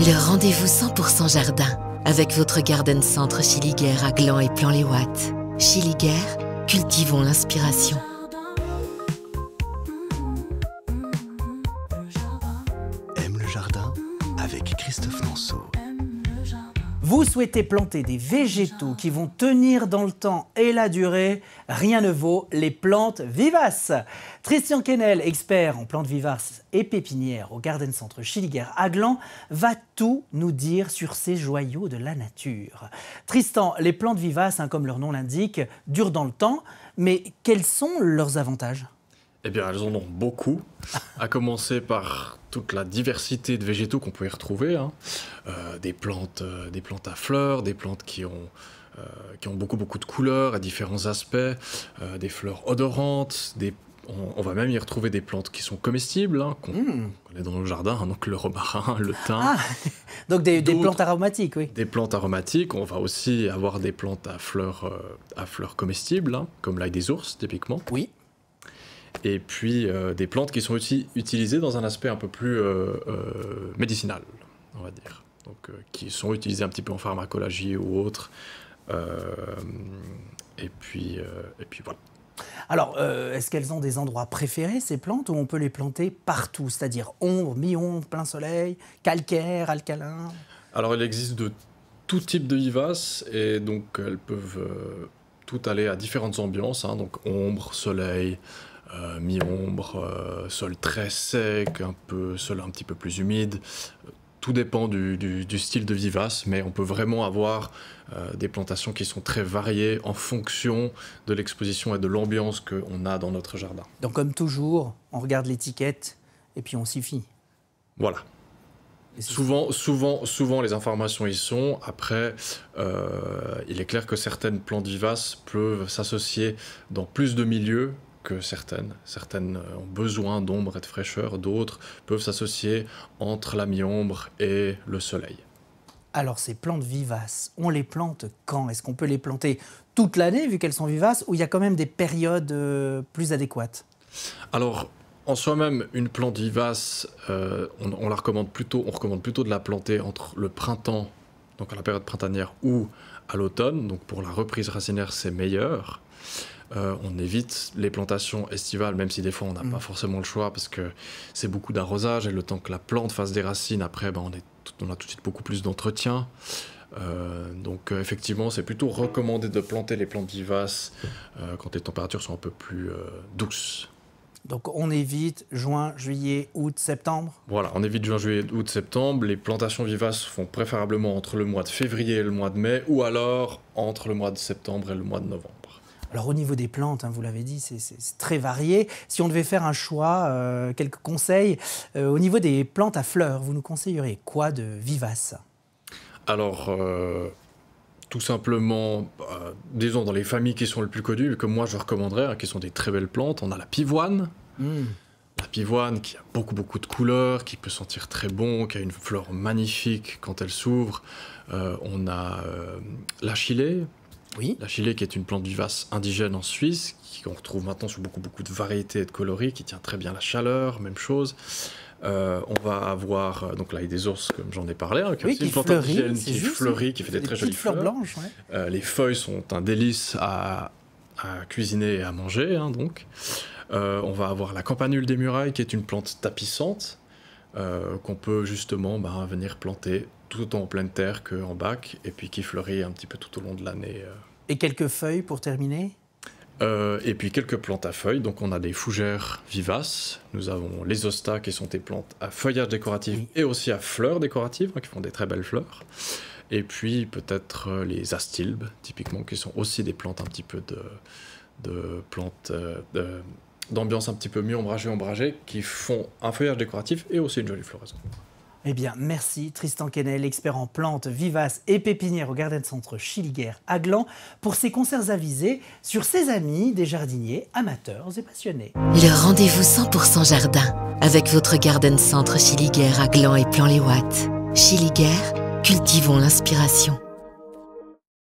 Le rendez-vous 100% jardin avec votre Garden Centre Schilliger à Gland et Plan-les-Ouates. Schilliger, cultivons l'inspiration. Aime le jardin avec Christophe Lanceau. Vous souhaitez planter des végétaux qui vont tenir dans le temps et la durée? Rien ne vaut les plantes vivaces. Tristan Quesnel, expert en plantes vivaces et pépinières au Garden Centre Schilliger à Gland, va tout nous dire sur ces joyaux de la nature. Tristan, les plantes vivaces, comme leur nom l'indique, durent dans le temps, mais quels sont leurs avantages ? Eh bien, elles en ont beaucoup, à commencer par toute la diversité de végétaux qu'on peut y retrouver. Des plantes à fleurs, des plantes qui ont beaucoup de couleurs à différents aspects, des fleurs odorantes, on va même y retrouver des plantes qui sont comestibles, qu'on connaît dans nos jardins, donc le romarin, le thym. Ah, donc des plantes aromatiques, oui. Des plantes aromatiques, on va aussi avoir des plantes à fleurs comestibles, comme l'ail des ours, typiquement. Oui. Et puis des plantes qui sont aussi utilisées dans un aspect un peu plus médicinal, on va dire. Donc qui sont utilisées un petit peu en pharmacologie ou autre. Et puis voilà. Alors, est-ce qu'elles ont des endroits préférés, ces plantes, où on peut les planter partout? C'est-à-dire ombre, mi-ombre, plein soleil, calcaire, alcalin? Alors, il existe de tout type de vivaces, et donc elles peuvent toutes aller à différentes ambiances, donc ombre, soleil, mi-ombre, sol très sec, sol un petit peu plus humide. Tout dépend du style de vivace, mais on peut vraiment avoir des plantations qui sont très variées en fonction de l'exposition et de l'ambiance qu'on a dans notre jardin. Donc comme toujours, on regarde l'étiquette et puis on s'y fie. Voilà. Souvent, les informations y sont. Après, il est clair que certaines plantes vivaces peuvent s'associer dans plus de milieux que certaines. Certaines ont besoin d'ombre et de fraîcheur, d'autres peuvent s'associer entre la mi-ombre et le soleil. Alors ces plantes vivaces, on les plante quand? Est-ce qu'on peut les planter toute l'année vu qu'elles sont vivaces, ou il y a quand même des périodes plus adéquates? Alors, en soi-même, une plante vivace, on recommande plutôt de la planter entre le printemps, donc à la période printanière, ou à l'automne. Donc pour la reprise racinaire, c'est meilleur. On évite les plantations estivales, même si des fois on n'a pas forcément le choix, parce que c'est beaucoup d'arrosage, et le temps que la plante fasse des racines, après on a tout de suite beaucoup plus d'entretien. Donc effectivement, c'est plutôt recommandé de planter les plantes vivaces quand les températures sont un peu plus douces. Donc on évite juin, juillet, août, septembre? Voilà, on évite juin, juillet, août, septembre. Les plantations vivaces se font préférablement entre le mois de février et le mois de mai, ou alors entre le mois de septembre et le mois de novembre. Alors au niveau des plantes, vous l'avez dit, c'est très varié. Si on devait faire un choix, quelques conseils, au niveau des plantes à fleurs, vous nous conseilleriez quoi de vivace? Alors, tout simplement, disons dans les familles qui sont les plus connues, que moi je recommanderais, qui sont des très belles plantes, on a la pivoine. La pivoine qui a beaucoup de couleurs, qui peut sentir très bon, qui a une fleur magnifique quand elle s'ouvre. On a l'achillée. Oui. L'achillée qui est une plante vivace indigène en Suisse, qu'on retrouve maintenant sur beaucoup de variétés et de coloris, qui tient très bien la chaleur, même chose. On va avoir donc l'ail des ours, comme j'en ai parlé, qui est aussi une plante indigène qui fleurit, qui fait des très jolies fleurs blanches. Ouais. Les feuilles sont un délice à cuisiner et à manger. On va avoir la campanule des murailles, qui est une plante tapissante, qu'on peut justement venir planter tout autant en pleine terre qu'en bac, et puis qui fleurit un petit peu tout au long de l'année. Et quelques feuilles pour terminer? Et puis quelques plantes à feuilles, donc on a des fougères vivaces, nous avons les hostas qui sont des plantes à feuillage décoratif et aussi à fleurs décoratives, qui font des très belles fleurs, et puis peut-être les astilbes, typiquement, qui sont aussi des plantes un petit peu de plantes d'ambiance un petit peu mi-ombragée, qui font un feuillage décoratif et aussi une jolie floraison. Eh bien, merci Tristan Quesnel, expert en plantes vivaces et pépinières au Garden Centre Schilliger à Gland, pour ses conseils avisés sur ses amis des jardiniers amateurs et passionnés. Le rendez-vous 100% jardin avec votre Garden Centre Schilliger à Gland et Plan-les-Ouates. Schilliger, cultivons l'inspiration.